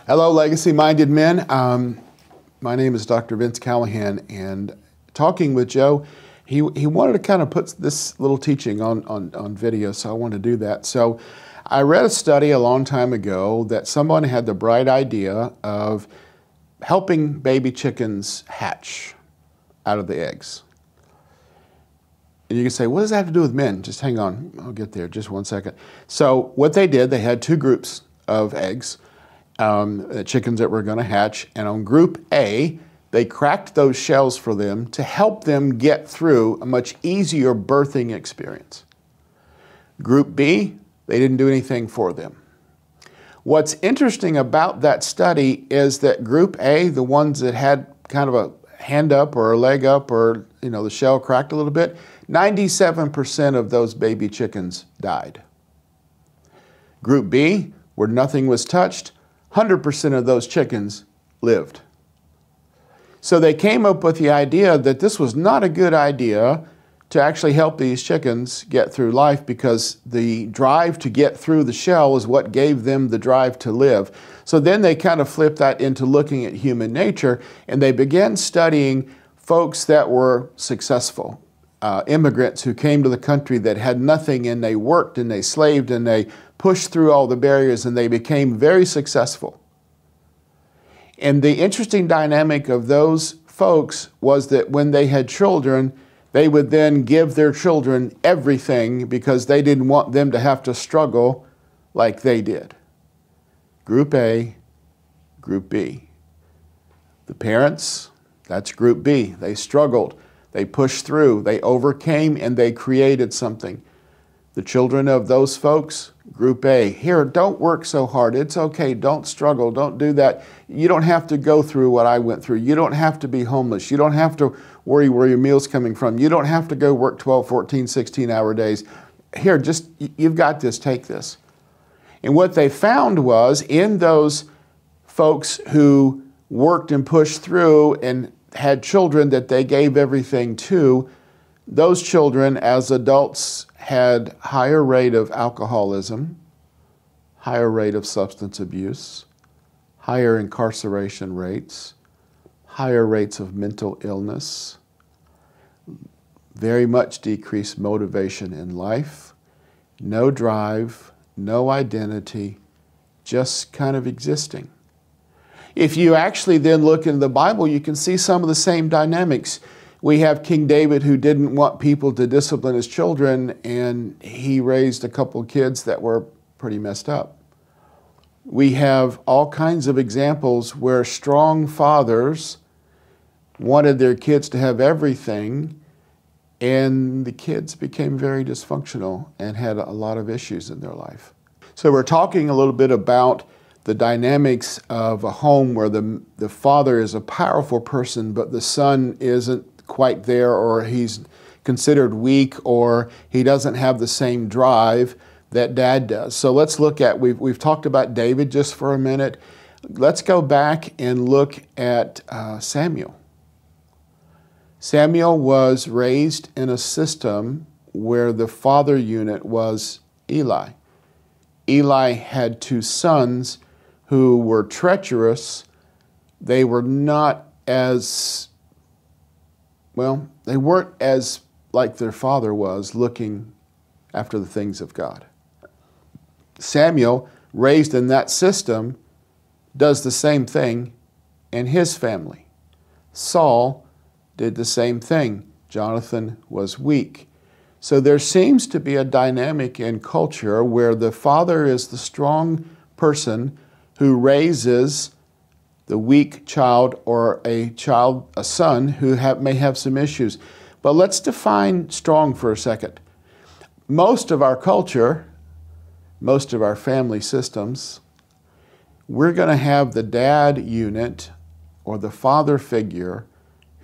Hello, legacy-minded men. My name is Dr. Vince Callahan, and talking with Joe, he wanted to kind of put this little teaching on video, so I wanted to do that. So I read a study a long time ago that someone had the bright idea of helping baby chickens hatch out of the eggs. And you can say, what does that have to do with men? Just hang on, I'll get there, just one second. So what they did, they had two groups of eggs. Chickens that were going to hatch, and on group A, they cracked those shells for them to help them get through a much easier birthing experience. Group B, they didn't do anything for them. What's interesting about that study is that group A, the ones that had kind of a hand up or a leg up or the shell cracked a little bit, 97% of those baby chickens died. Group B, where nothing was touched, 100% of those chickens lived. So they came up with the idea that this was not a good idea to actually help these chickens get through life, because the drive to get through the shell is what gave them the drive to live. So then they kind of flipped that into looking at human nature, and they began studying folks that were successful, immigrants who came to the country that had nothing, and they worked and they slaved and they pushed through all the barriers and they became very successful. And the interesting dynamic of those folks was that when they had children, they would then give their children everything because they didn't want them to have to struggle like they did. Group A, Group B. The parents, that's Group B. They struggled, they pushed through, they overcame, and they created something. The children of those folks, Group A, here, don't work so hard. It's okay. Don't struggle. Don't do that. You don't have to go through what I went through. You don't have to be homeless. You don't have to worry where your meal's coming from. You don't have to go work 12, 14, 16-hour days. Here, just, you've got this. Take this. And what they found was, in those folks who worked and pushed through and had children that they gave everything to, those children as adults had higher rate of alcoholism, higher rate of substance abuse, higher incarceration rates, higher rates of mental illness, very much decreased motivation in life, no drive, no identity, just kind of existing. If you actually then look in the Bible, you can see some of the same dynamics. We have King David, who didn't want people to discipline his children, and he raised a couple of kids that were pretty messed up. We have all kinds of examples where strong fathers wanted their kids to have everything, and the kids became very dysfunctional and had a lot of issues in their life. So we're talking a little bit about the dynamics of a home where the father is a powerful person, but the son isn't quite there, or he's considered weak, or he doesn't have the same drive that dad does. So let's look at, we've talked about David just for a minute. Let's go back and look at Samuel. Samuel was raised in a system where the father unit was Eli. Eli had two sons who were treacherous. They were not as well, they weren't as like their father was, looking after the things of God. Samuel, raised in that system, does the same thing in his family. Saul did the same thing. Jonathan was weak. So there seems to be a dynamic in culture where the father is the strong person who raises the weak child, or a son who may have some issues. But let's define strong for a second. Most of our culture, most of our family systems, we're going to have the dad unit or the father figure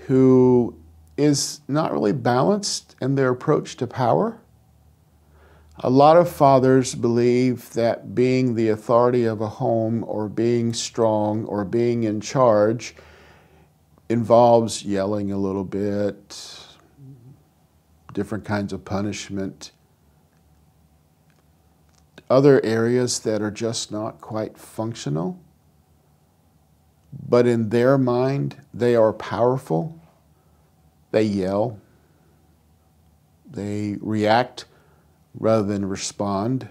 who is not really balanced in their approach to power. A lot of fathers believe that being the authority of a home, or being strong, or being in charge involves yelling a little bit, different kinds of punishment, other areas that are just not quite functional. but in their mind, they are powerful. They yell. They react rather than respond.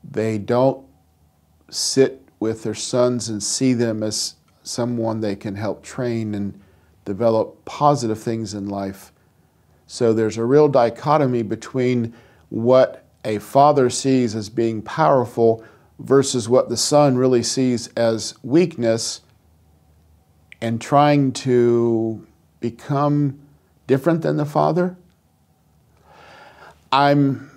They don't sit with their sons and see them as someone they can help train and develop positive things in life. So there's a real dichotomy between what a father sees as being powerful versus what the son really sees as weakness, and trying to become different than the father. I'm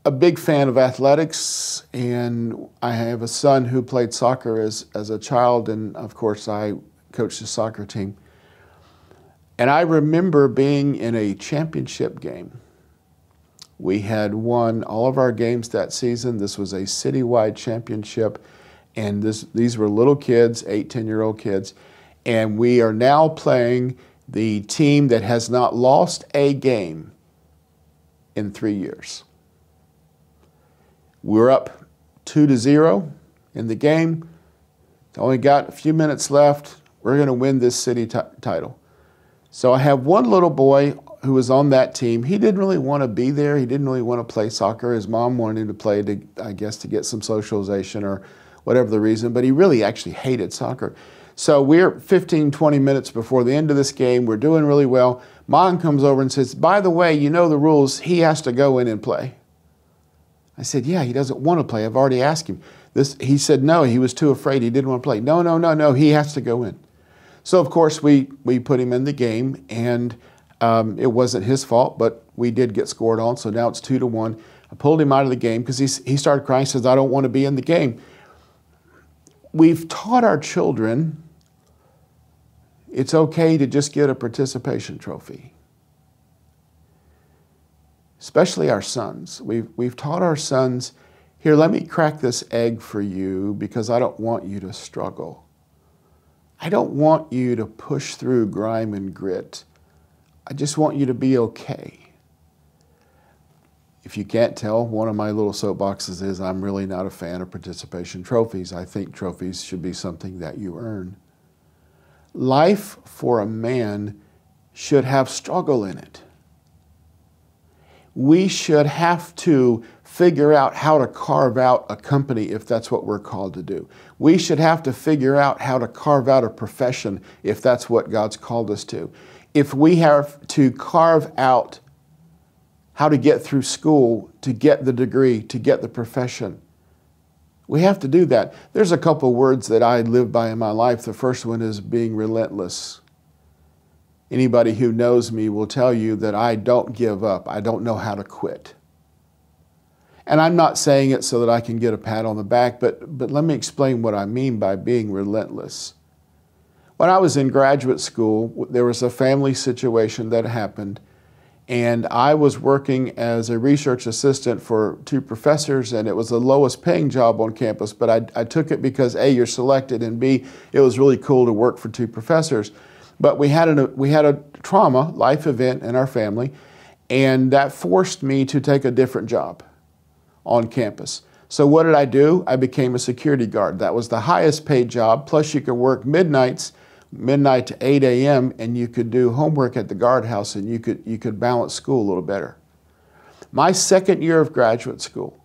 a big fan of athletics, and I have a son who played soccer as a child, and of course I coached the soccer team. And I remember being in a championship game. We had won all of our games that season. This was a citywide championship, and these were little kids, 8, 10-year-old kids, and we are now playing the team that has not lost a game in 3 years. We're up 2-0 in the game. Only got a few minutes left. We're going to win this city title. So I have one little boy who was on that team. He didn't really want to be there. He didn't really want to play soccer. His mom wanted him to play, I guess, to get some socialization or whatever the reason, but he really actually hated soccer. So we're 15, 20 minutes before the end of this game. We're doing really well. Mom comes over and says, by the way, you know the rules. He has to go in and play. I said, yeah, he doesn't want to play. I've already asked him. He said no, he was too afraid. He didn't want to play. No, he has to go in. So, of course, we put him in the game, and it wasn't his fault, but we did get scored on, so now it's 2-1. I pulled him out of the game because he started crying. He says, I don't want to be in the game. We've taught our children it's okay to just get a participation trophy. Especially our sons. We've taught our sons, here, let me crack this egg for you because I don't want you to struggle. I don't want you to push through grime and grit. I just want you to be okay. If you can't tell, one of my little soapboxes is I'm really not a fan of participation trophies. I think trophies should be something that you earn. Life for a man should have struggle in it. We should have to figure out how to carve out a company if that's what we're called to do. We should have to figure out how to carve out a profession if that's what God's called us to. If we have to carve out how to get through school, to get the degree, to get the profession, we have to do that. There's a couple words that I live by in my life. The first one is being relentless. Anybody who knows me will tell you that I don't give up. I don't know how to quit. And I'm not saying it so that I can get a pat on the back, but let me explain what I mean by being relentless. When I was in graduate school, there was a family situation that happened, and I was working as a research assistant for 2 professors, and it was the lowest paying job on campus, but I took it because A, you're selected, and B, it was really cool to work for 2 professors. But we had a trauma, life event in our family, and that forced me to take a different job on campus. So what did I do? I became a security guard. That was the highest paid job, plus you could work midnight to 8 a.m., and you could do homework at the guardhouse, and you could balance school a little better. My second year of graduate school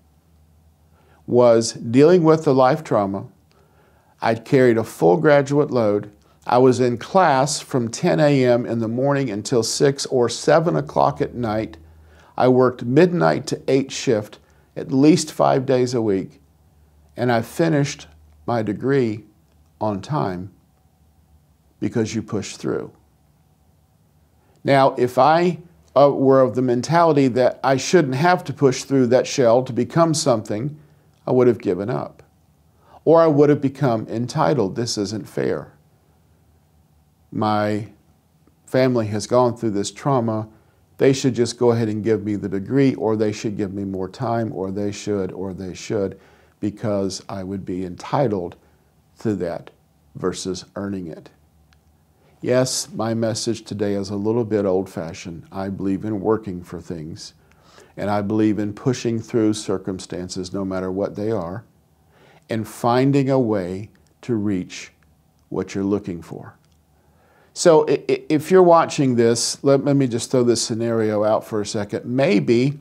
was dealing with the life trauma. I'd carried a full graduate load. I was in class from 10 a.m. in the morning until 6 or 7 o'clock at night. I worked midnight to 8 shift at least 5 days a week, and I finished my degree on time because you push through. Now, if I were of the mentality that I shouldn't have to push through that shell to become something, I would have given up. Or I would have become entitled. This isn't fair. My family has gone through this trauma. They should just go ahead and give me the degree, or they should give me more time, or they should, because I would be entitled to that versus earning it. Yes, my message today is a little bit old-fashioned. I believe in working for things, and I believe in pushing through circumstances no matter what they are, and finding a way to reach what you're looking for. So if you're watching this, let me just throw this scenario out for a second. Maybe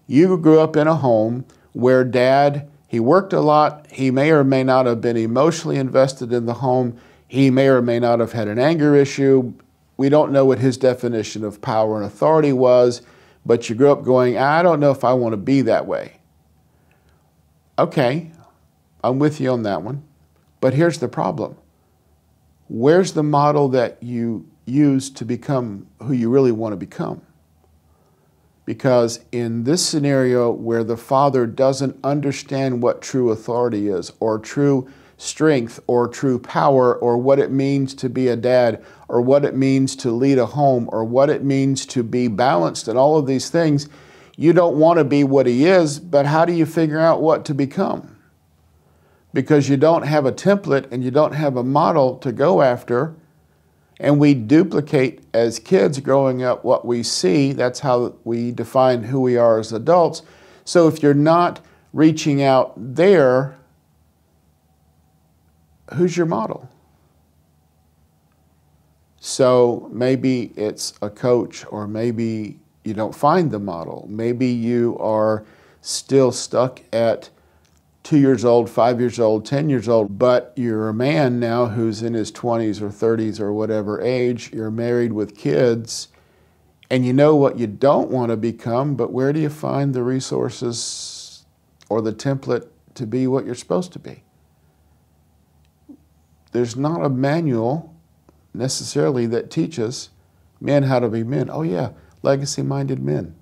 you grew up in a home where dad, he worked a lot. He may or may not have been emotionally invested in the home. He may or may not have had an anger issue. We don't know what his definition of power and authority was, but you grew up going, I don't know if I want to be that way. Okay, I'm with you on that one. But here's the problem. Where's the model that you use to become who you really want to become? Because in this scenario where the father doesn't understand what true authority is, or true strength, or true power, or what it means to be a dad, or what it means to lead a home, or what it means to be balanced, and all of these things, you don't want to be what he is, but how do you figure out what to become? Because you don't have a template and you don't have a model to go after. And we duplicate as kids growing up what we see. That's how we define who we are as adults. So if you're not reaching out there, who's your model? So maybe it's a coach, or maybe you don't find the model. Maybe you are still stuck at 2 years old, 5 years old, 10 years old, but you're a man now who's in his 20s or 30s or whatever age, you're married with kids, and you know what you don't want to become, but where do you find the resources or the template to be what you're supposed to be? There's not a manual necessarily that teaches men how to be men. Oh yeah, legacy-minded men.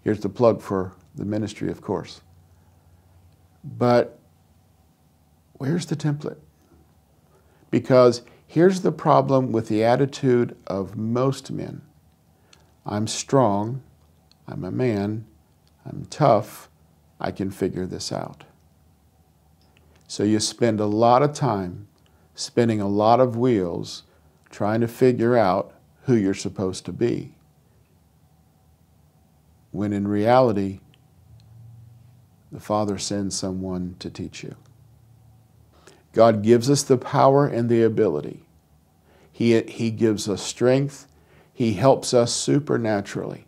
Here's the plug for the ministry, of course. But where's the template? Because here's the problem with the attitude of most men. I'm strong, I'm a man, I'm tough, I can figure this out. So you spend a lot of time spinning a lot of wheels trying to figure out who you're supposed to be. When in reality, the Father sends someone to teach you. God gives us the power and the ability. He gives us strength. He helps us supernaturally.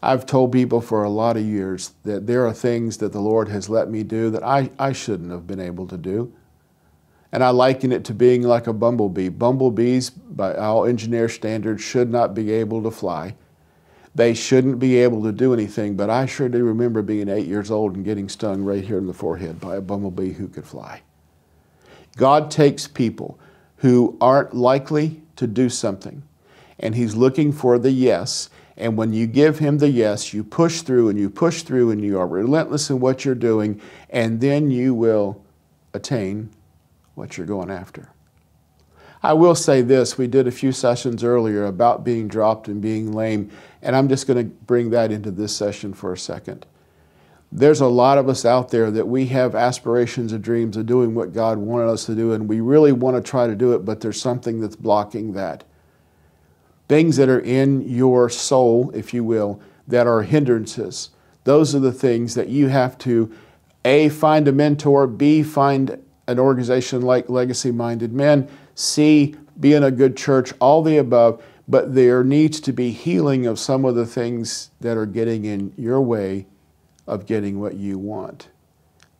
I've told people for a lot of years that there are things that the Lord has let me do that I shouldn't have been able to do. And I liken it to being like a bumblebee. Bumblebees, by all engineer standards, should not be able to fly. They shouldn't be able to do anything, but I sure do remember being 8 years old and getting stung right here in the forehead by a bumblebee who could fly. God takes people who aren't likely to do something, and He's looking for the yes. And when you give Him the yes, you push through and you push through and you are relentless in what you're doing, and then you will attain what you're going after. I will say this, we did a few sessions earlier about being dropped and being lame, and I'm just going to bring that into this session for a second. There's a lot of us out there that we have aspirations and dreams of doing what God wanted us to do, and we really want to try to do it, but there's something that's blocking that. Things that are in your soul, if you will, that are hindrances. Those are the things that you have to, A, find a mentor, B, find an organization like Legacy-Minded Men, C, be in a good church, all the above, but there needs to be healing of some of the things that are getting in your way of getting what you want.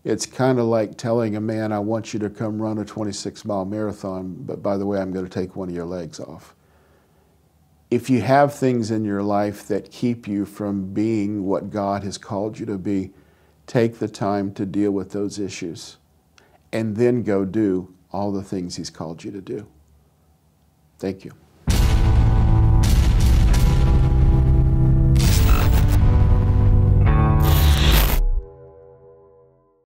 It's kind of like telling a man, I want you to come run a 26-mile marathon, but by the way, I'm going to take one of your legs off. If you have things in your life that keep you from being what God has called you to be, take the time to deal with those issues and then go do all the things He's called you to do. Thank you.